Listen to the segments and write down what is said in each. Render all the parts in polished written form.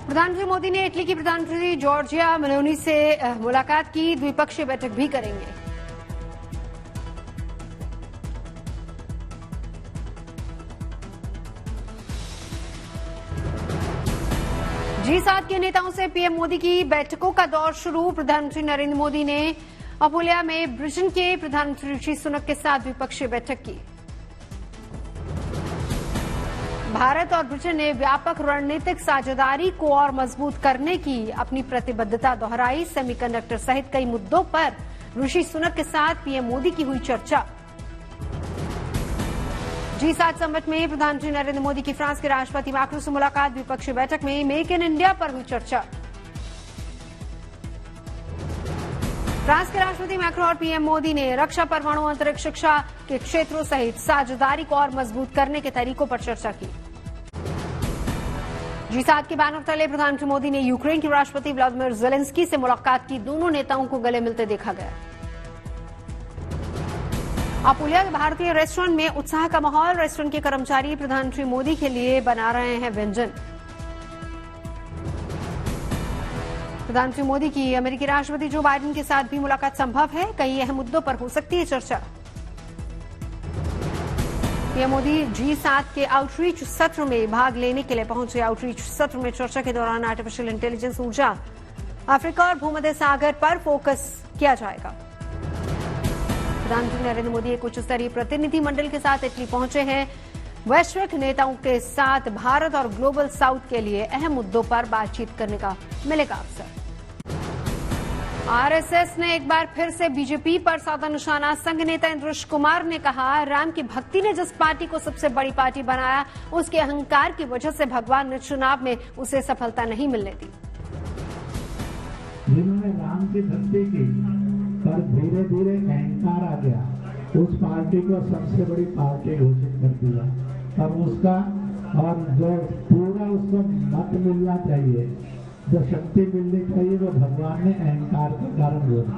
प्रधानमंत्री मोदी ने इटली की प्रधानमंत्री जॉर्जिया मेलोनी से मुलाकात की, द्विपक्षीय बैठक भी करेंगे। G7 के नेताओं से पीएम मोदी की बैठकों का दौर शुरू। प्रधानमंत्री नरेंद्र मोदी ने अपुलिया में ब्रिटेन के प्रधानमंत्री ऋषि सुनक के साथ द्विपक्षीय बैठक की। भारत और ब्रिटेन ने व्यापक रणनीतिक साझेदारी को और मजबूत करने की अपनी प्रतिबद्धता दोहराई। सेमीकंडक्टर सहित कई मुद्दों पर ऋषि सुनक के साथ पीएम मोदी की हुई चर्चा। G7 समिट में प्रधानमंत्री नरेंद्र मोदी की फ्रांस के राष्ट्रपति मैक्रों से मुलाकात। द्विपक्षीय बैठक में मेक इन इंडिया पर हुई चर्चा। फ्रांस के राष्ट्रपति मैक्रों और पीएम मोदी ने रक्षा, परमाणु, अंतरिक्ष, शिक्षा के क्षेत्रों सहित साझेदारी को और मजबूत करने के तरीकों पर चर्चा की। G7 के बैनर तले प्रधानमंत्री मोदी ने यूक्रेन के राष्ट्रपति व्लादिमीर ज़ेलेंस्की से मुलाकात की। दोनों नेताओं को गले मिलते देखा गया। अपुलिया के भारतीय रेस्टोरेंट में उत्साह का माहौल। रेस्टोरेंट के कर्मचारी प्रधानमंत्री मोदी के लिए बना रहे हैं व्यंजन। प्रधानमंत्री मोदी की अमेरिकी राष्ट्रपति जो बाइडेन के साथ भी मुलाकात संभव है। कई अहम मुद्दों पर हो सकती है चर्चा। पीएम मोदी G7 के आउटरीच सत्र में भाग लेने के लिए पहुंचे। आउटरीच सत्र में चर्चा के दौरान आर्टिफिशियल इंटेलिजेंस, ऊर्जा, अफ्रीका और भूमध्य सागर पर फोकस किया जाएगा। प्रधानमंत्री नरेंद्र मोदी एक उच्च स्तरीय प्रतिनिधि मंडल के साथ इटली पहुंचे हैं। वैश्विक नेताओं के साथ भारत और ग्लोबल साउथ के लिए अहम मुद्दों पर बातचीत करने का मिलेगा अवसर। आरएसएस ने एक बार फिर से बीजेपी पर साधा निशाना। संघ नेता इंद्रेश कुमार ने कहा, राम की भक्ति ने जिस पार्टी को सबसे बड़ी पार्टी बनाया, उसके अहंकार की वजह से भगवान ने चुनाव में उसे सफलता नहीं मिलने दी। जिन्होंने राम की भक्ति की पर धीरे धीरे अहंकार आ गया, उस पार्टी को सबसे बड़ी पार्टी घोषित कर दिया। तब उसका और जो पूरा उसको मत मिलना चाहिए, जो शक्ति मिलनी चाहिए, वो भगवान ने अहंकार के कारण बोला।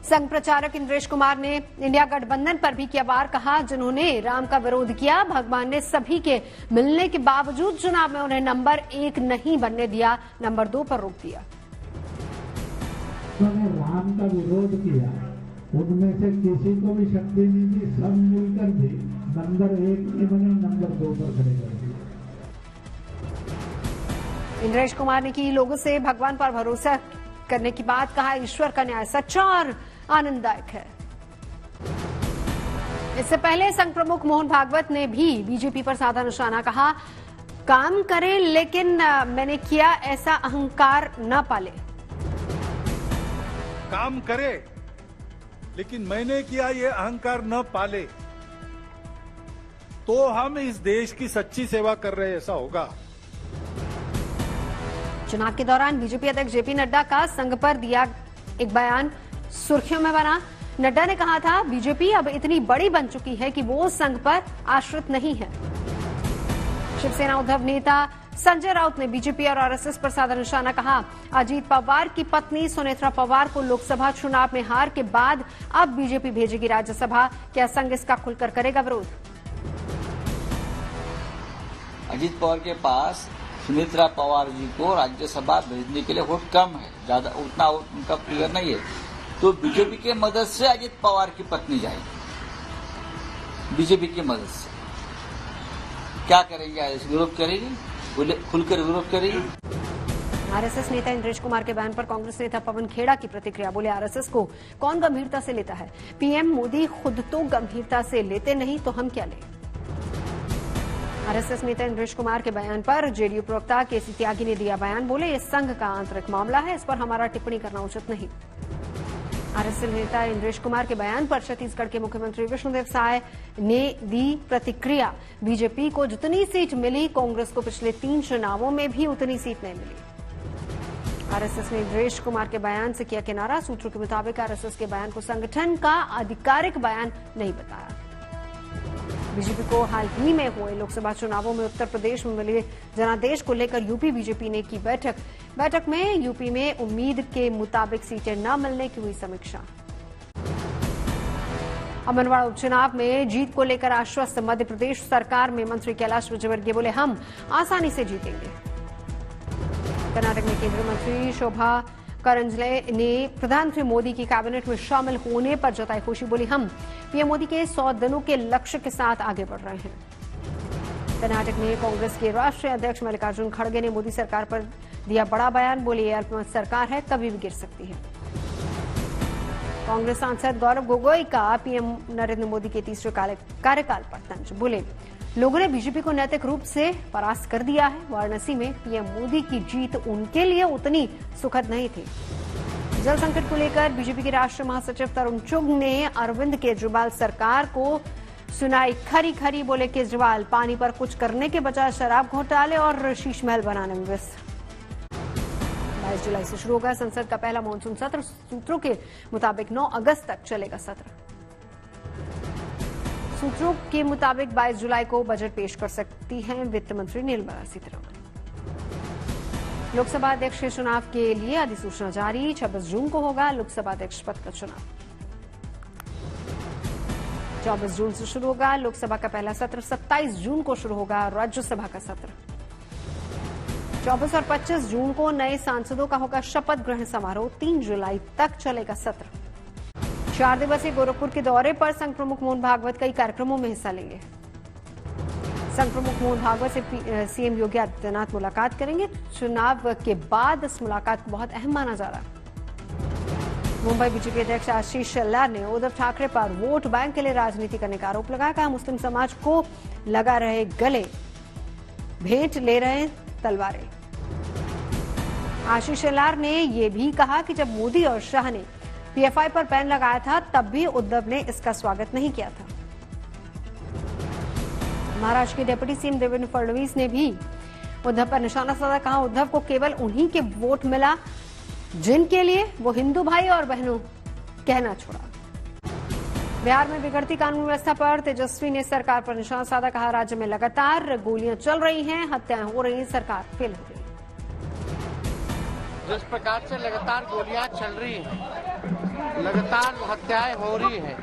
संघ प्रचारक इंद्रेश कुमार ने इंडिया गठबंधन पर भी किया वार। कहा, जिन्होंने राम का विरोध किया, भगवान ने सभी के मिलने के बावजूद चुनाव में उन्हें नंबर 1 नहीं बनने दिया, नंबर 2 पर रोक दिया। उन्होंने राम का विरोध किया, उनमें से किसी को भी शक्ति नहीं दी, सब मिलकर भी नंबर 1 नहीं बने, नंबर 2 पर खड़े कर दिए। इंद्रेश कुमार ने की लोगों से भगवान पर भरोसा करने की बात। कहा, ईश्वर का न्याय सच्चा और आनंददायक है। इससे पहले संघ प्रमुख मोहन भागवत ने भी बीजेपी पर साधा निशाना। कहा, काम करें लेकिन मैंने किया ऐसा अहंकार न पाले। काम करे लेकिन मैंने किया ये अहंकार न पाले, तो हम इस देश की सच्ची सेवा कर रहे ऐसा होगा। चुनाव के दौरान बीजेपी अध्यक्ष जेपी नड्डा का संघ पर दिया एक बयान सुर्खियों में बना। नड्डा ने कहा था, बीजेपी अब इतनी बड़ी बन चुकी है कि वो संघ पर आश्रित नहीं है। शिवसेना उद्धव नेता संजय राउत ने बीजेपी और आरएसएस पर साधा निशाना। कहा, अजीत पवार की पत्नी सुनेत्रा पवार को लोकसभा चुनाव में हार के बाद अब बीजेपी भेजेगी राज्यसभा। क्या संघ इसका खुलकर करेगा विरोध? अजीत पवार के पास सुनेत्रा पवार जी को राज्यसभा भेजने के लिए वोट कम है, ज्यादा उतना उनका फिगर नहीं है, तो बीजेपी की मदद से अजीत पवार की पत्नी जाएगी। बीजेपी की मदद से क्या करेंगे? विरोध करेगी, खुलकर विरोध करेगी। आरएसएस नेता इंद्रेश कुमार के बयान पर कांग्रेस नेता पवन खेड़ा की प्रतिक्रिया। बोले, आरएसएस को कौन गंभीरता से लेता है? पीएम मोदी खुद तो गंभीरता से लेते नहीं तो हम क्या लें? आरएसएस नेता इंद्रेश कुमार के बयान पर जेडीयू प्रवक्ता केसी त्यागी ने दिया बयान। बोले, ये संघ का आंतरिक मामला है, इस पर हमारा टिप्पणी करना उचित नहीं। आरएसएस नेता इंद्रेश कुमार के बयान पर छत्तीसगढ़ के मुख्यमंत्री विष्णुदेव साय ने दी प्रतिक्रिया। बीजेपी को जितनी सीट मिली, कांग्रेस को पिछले 3 चुनावों में भी उतनी सीट नहीं मिली। आरएसएस ने इंद्रेश कुमार के बयान से किया किनारा। सूत्रों के मुताबिक आरएसएस के बयान को संगठन का आधिकारिक बयान नहीं बताया। बीजेपी को हाल ही में हुए लोकसभा चुनावों में उत्तर प्रदेश में मिले जनादेश को लेकर यूपी बीजेपी ने की बैठक में यूपी में उम्मीद के मुताबिक सीटें न मिलने की हुई समीक्षा। अमनवाड़ा उपचुनाव में जीत को लेकर आश्वस्त मध्य प्रदेश सरकार में मंत्री कैलाश विजयवर्गीय बोले, हम आसानी से जीतेंगे। कर्नाटक में केंद्रीय मंत्री शोभा करंजले ने प्रधानमंत्री मोदी की कैबिनेट में शामिल होने पर जताई खुशी, बोली, हम पीएम मोदी के 100 दिनों के लक्ष्य के साथ आगे बढ़ रहे हैं। कर्नाटक में कांग्रेस के राष्ट्रीय अध्यक्ष मल्लिकार्जुन खड़गे ने मोदी सरकार पर दिया बड़ा बयान, बोले, ये अल्पमत सरकार है, कभी भी गिर सकती है। कांग्रेस सांसद गौरव गोगोई का पीएम नरेंद्र मोदी के तीसरे कार्यकाल पर तंज, बोले, लोगों ने बीजेपी को नैतिक रूप से परास्त कर दिया है। वाराणसी में पीएम मोदी की जीत उनके लिए उतनी सुखद नहीं थी। जल संकट को लेकर बीजेपी के राष्ट्रीय महासचिव तरुण चुग ने अरविंद केजरीवाल सरकार को सुनाई खरी खरी, बोले, केजरीवाल पानी पर कुछ करने के बजाय शराब घोटाले और शीश महल बनाने में व्यस्त। 22 जुलाई से शुरू होगा संसद का पहला मानसून सत्र। सूत्रों के मुताबिक 9 अगस्त तक चलेगा सत्र। सूत्रों के मुताबिक 22 जुलाई को बजट पेश कर सकती हैं वित्त मंत्री निर्मला सीतारमण। लोकसभा अध्यक्ष के चुनाव के लिए अधिसूचना जारी। 26 जून को होगा लोकसभा अध्यक्ष पद का चुनाव। 24 जून से शुरू होगा लोकसभा का पहला सत्र। 27 जून को शुरू होगा राज्यसभा का सत्र। 24 और 25 जून को नए सांसदों का होगा शपथ ग्रहण समारोह। 3 जुलाई तक चलेगा सत्र। 4 दिवसीय गोरखपुर के दौरे पर संघ प्रमुख मोहन भागवत कई कार्यक्रमों में हिस्सा लेंगे। संघ प्रमुख मोहन भागवत से सीएम योगी आदित्यनाथ मुलाकात करेंगे। चुनाव के बाद इस मुलाकात को बहुत अहम माना जा रहा है। मुंबई बीजेपी अध्यक्ष आशीष शेलार ने उद्धव ठाकरे पर वोट बैंक के लिए राजनीति करने का आरोप लगाया। कहा, मुस्लिम समाज को लगा रहे गले, भेंट ले रहे तलवारें। आशीष शेलार ने यह भी कहा कि जब मोदी और शाह ने पीएफआई पर बैन लगाया था तब भी उद्धव ने इसका स्वागत नहीं किया था। महाराष्ट्र के डिप्टी सीएम देवेंद्र फडणवीस ने भी उद्धव पर निशाना साधा। कहा, उद्धव को केवल उन्हीं के वोट मिला जिनके लिए वो हिंदू भाई और बहनों कहना छोड़ा। बिहार में बिगड़ती कानून व्यवस्था पर तेजस्वी ने सरकार पर निशाना साधा। कहा, राज्य में लगातार गोलियां चल रही हैं, हत्याएं हो रही हैं, सरकार फेल हो गई। जिस प्रकार से लगातार गोलियां चल रही हैं, लगातार हत्याएं हो रही हैं,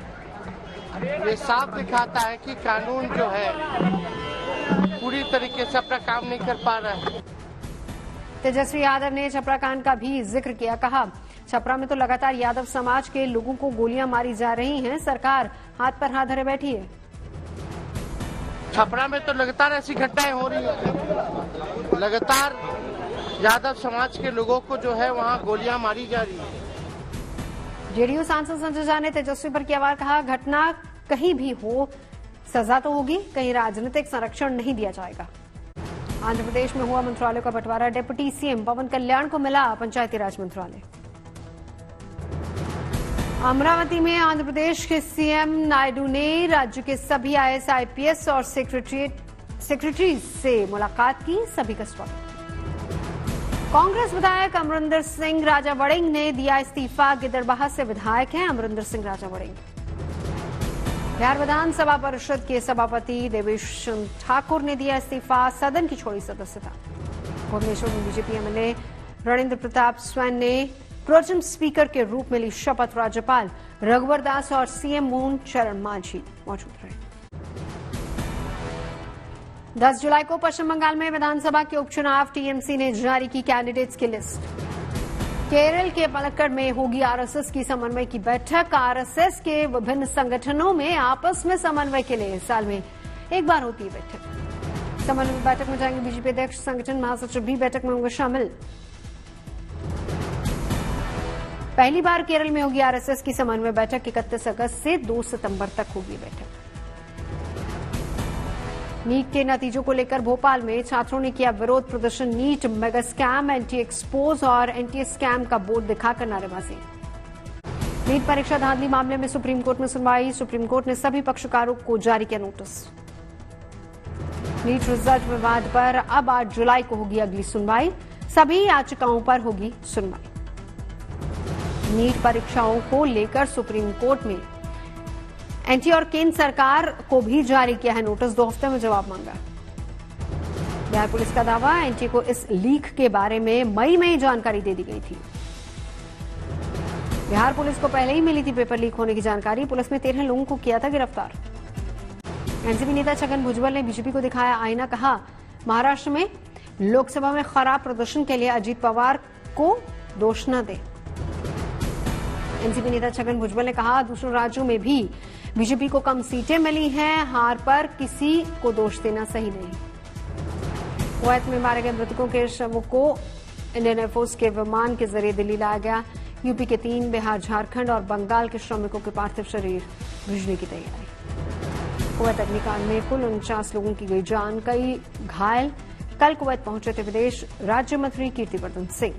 ये साफ दिखाता है कि कानून जो है पूरी तरीके से अपना काम नहीं कर पा रहा है। तेजस्वी यादव ने छपरा कांड का भी जिक्र किया। कहा, छपरा में तो लगातार यादव समाज के लोगों को गोलियां मारी जा रही हैं, सरकार हाथ पर हाथ धरे बैठी है। छपरा में तो लगातार ऐसी घटनाएं हो रही हैं, लगातार यादव समाज के लोगों को जो है वहां गोलियां मारी जा रही है। जेडीयू सांसद संजय झा ने तेजस्वी पर किया वार। कहा, घटना कहीं भी हो सजा तो होगी, कहीं राजनीतिक संरक्षण नहीं दिया जाएगा। आंध्र प्रदेश में हुआ मंत्रालय का बंटवारा। डिप्टी सीएम पवन कल्याण को मिला पंचायती राज मंत्रालय। अमरावती में आंध्र प्रदेश के सीएम नायडू ने राज्य के सभी आईएएस, आईपीएस और सेक्रेटरीज से मुलाकात की। सभी का स्वागत। कांग्रेस विधायक अमरिंदर सिंह राजा वड़िंग ने दिया इस्तीफा। गिदड़बाहा से विधायक हैं अमरिंदर सिंह राजा वड़िंग। बिहार विधानसभा परिषद के सभापति देवेश ठाकुर ने दिया इस्तीफा, सदन की छोड़ी सदस्यता। भुवनेश्वर में BJP MLA Ranendra Pratap swan ने प्रोटेम स्पीकर के रूप में ली शपथ। राज्यपाल रघुवर दास और सीएम मोहन चरण मांझी मौजूद रहे। 10 जुलाई को पश्चिम बंगाल में विधानसभा के उपचुनाव। टीएमसी ने जारी की कैंडिडेट्स की लिस्ट। केरल के पलक्कड़ में होगी आरएसएस की समन्वय की बैठक। आरएसएस के विभिन्न संगठनों में आपस में समन्वय के लिए साल में एक बार होती है बैठक। समन्वय बैठक में जाएंगे बीजेपी अध्यक्ष, संगठन महासचिव भी बैठक में होंगे शामिल। पहली बार केरल में होगी आरएसएस की समन्वय बैठक। 31 अगस्त से 2 सितंबर तक होगी बैठक। नीट के नतीजों को लेकर भोपाल में छात्रों ने किया विरोध प्रदर्शन। NEET mega scam, anti expose और एंटी स्कैम का बोर्ड दिखाकर नारेबाजी। नीट परीक्षा धांधली मामले में सुप्रीम कोर्ट में सुनवाई। सुप्रीम कोर्ट ने सभी पक्षकारों को जारी किया नोटिस। नीट रिजल्ट विवाद पर अब 8 जुलाई को होगी अगली सुनवाई। सभी याचिकाओं पर होगी सुनवाई। नीट परीक्षाओं को लेकर सुप्रीम कोर्ट में एनटी और केंद्र सरकार को भी जारी किया है नोटिस। 2 हफ्ते में जवाब मांगा। बिहार पुलिस का दावा, एनटी को इस लीक के बारे में मई में जानकारी दे दी गई थी। बिहार पुलिस को पहले ही मिली थी पेपर लीक होने की जानकारी। पुलिस ने 13 लोगों को किया था गिरफ्तार। एनसीपी नेता छगन भुजबल ने बीजेपी को दिखाया आईना, कहा महाराष्ट्र में लोकसभा में खराब प्रदर्शन के लिए अजीत पवार को दोष न दे। एनसीपी नेता छगन भुजबल ने कहा दूसरों राज्यों में भी बीजेपी को कम सीटें मिली हैं, हार पर किसी को दोष देना सही नहीं। कुवैत में मारे गए मृतकों के शवों को इंडियन एयरफोर्स के विमान के जरिए दिल्ली लाया गया। यूपी के 3, बिहार, झारखंड और बंगाल के श्रमिकों के पार्थिव शरीर भेजने की तैयारी। कुवैत अग्निकांड में कुल 49 लोगों की गई जान, कई घायल। कल कुवैत पहुंचे थे विदेश राज्य मंत्री कीर्तिवर्धन सिंह।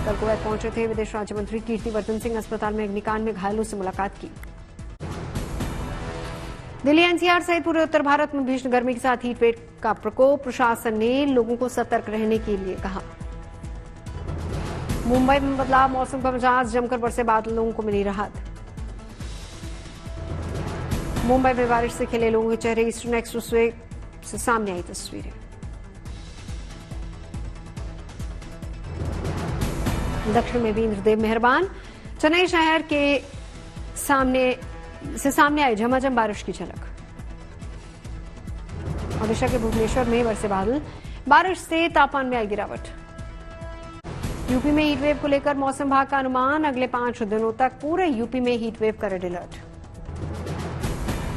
कल कुवैत पहुंचे थे विदेश राज्य मंत्री कीर्तिवर्धन सिंह। अस्पताल में अग्निकांड में घायलों से मुलाकात की। दिल्ली एनसीआर सहित पूरे उत्तर भारत में भीषण गर्मी के साथ हीट वेव का प्रकोप। प्रशासन ने लोगों को सतर्क रहने के लिए कहा। मुंबई में बदलाव मौसम का मिजाज, जमकर बरसे बादल, लोगों को मिली राहत। मुंबई में बारिश से खिले लोगों के चेहरे। ईस्टर्न एक्सप्रेसवे से सामने आई तस्वीरें। दक्षिण में भी इंद्रदेव मेहरबान। चेन्नई शहर के सामने आई झमाझम बारिश की झलक। ओडिशा के भुवनेश्वर में बरसे बादल, बारिश से तापमान में आई गिरावट। यूपी में हीटवेव को लेकर मौसम विभाग का अनुमान, अगले 5 दिनों तक पूरे यूपी में हीटवेव का रेड अलर्ट।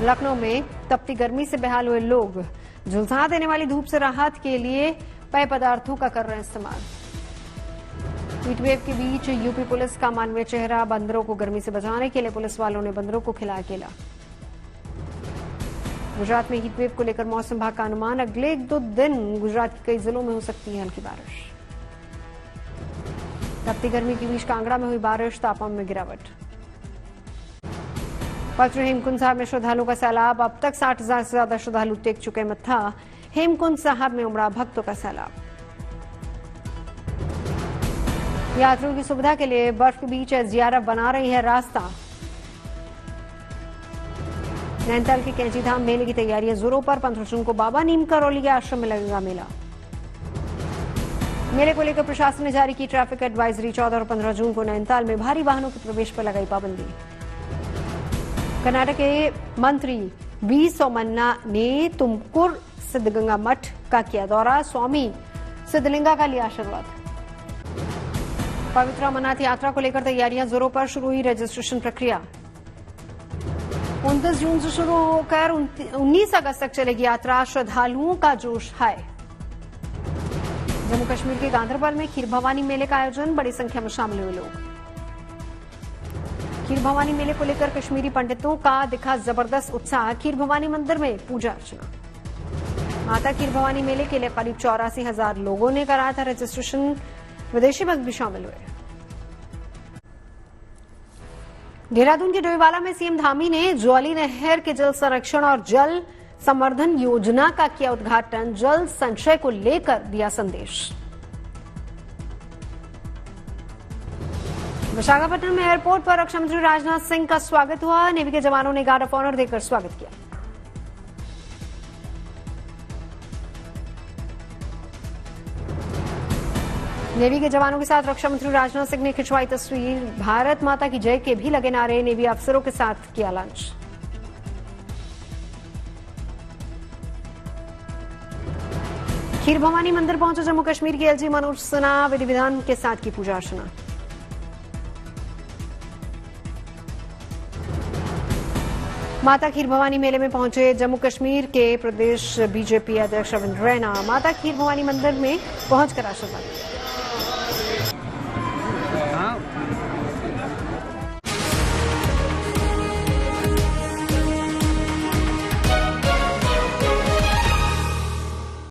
लखनऊ में तपती गर्मी से बेहाल हुए लोग झुलसा देने वाली धूप से राहत के लिए पेय पदार्थों का कर रहे हैं इस्तेमाल। हीटवेव के बीच यूपी पुलिस का मानवीय चेहरा। बंदरों को गर्मी से बचाने के लिए पुलिस वालों ने बंदरों को खिलाया केला। गुजरात में हीटवेव को लेकर मौसम विभाग का अनुमान, अगले 1-2 दिन गुजरात के कई जिलों में हो सकती है हल्की बारिश। तपती गर्मी के बीच कांगड़ा में हुई बारिश, तापमान में गिरावट। पवित्र हेमकुंड साहब में श्रद्धालुओं का सैलाब, अब तक 60,000 से ज्यादा श्रद्धालु टेक चुके मत्था। हेमकुंड साहब में उमड़ा भक्तों का सैलाब। यात्रियों की सुविधा के लिए बर्फ के बीच एसडीआरएफ बना रही है रास्ता। नैनीताल के कैंची धाम मेले की तैयारियां जोरों पर। 15 जून को बाबा नीम करौली के आश्रम में लगेगा मेला। मेले को लेकर प्रशासन ने जारी की ट्रैफिक एडवाइजरी। 14 और 15 जून को नैनीताल में भारी वाहनों के प्रवेश पर लगाई पाबंदी। कर्नाटक के मंत्री वी सोमन्ना ने तुमकुर सिद्धगंगा मठ का किया दौरा। स्वामी सिद्धलिंगा का लिया आशीर्वाद। पवित्र अमरनाथ यात्रा को लेकर तैयारियां जोरों पर, शुरू हुई रजिस्ट्रेशन प्रक्रिया। 29 जून से शुरू होकर 19 अगस्त तक चलेगी यात्रा। श्रद्धालुओं का जोश है। जम्मू कश्मीर के गांदरबल में खीर भवानी मेले का आयोजन, बड़ी संख्या में शामिल हुए लोग। खीर भवानी मेले को लेकर कश्मीरी पंडितों का दिखा जबरदस्त उत्साह। खीर भवानी मंदिर में पूजा अर्चना। माता खीर भवानी मेले के लिए करीब 84,000 लोगों ने कराया था रजिस्ट्रेशन। विदेशी भक्त भी शामिल हुए। देहरादून के डोईवाला में सीएम धामी ने ज्वाली नहर के जल संरक्षण और जल संवर्धन योजना का किया उद्घाटन। जल संचय को लेकर दिया संदेश। विशाखापट्टनम में एयरपोर्ट पर रक्षा मंत्री राजनाथ सिंह का स्वागत हुआ। नेवी के जवानों ने गार्ड ऑफ ऑनर देकर स्वागत किया। नेवी के जवानों के साथ रक्षा मंत्री राजनाथ सिंह ने खिंचवाई तस्वीर। भारत माता की जय के भी लगे नारे। नेवी अफसरों के साथ किया लंच। खीर भवानी मंदिर पहुंचे जम्मू कश्मीर के एलजी मनोज सिन्हा। विधि विधान के साथ की पूजा अर्चना। माता खीर भवानी मेले में पहुंचे जम्मू कश्मीर के प्रदेश बीजेपी अध्यक्ष रविंद्र रैना। माता खीर भवानी मंदिर में पहुंचकर आशीर्वाद दिया।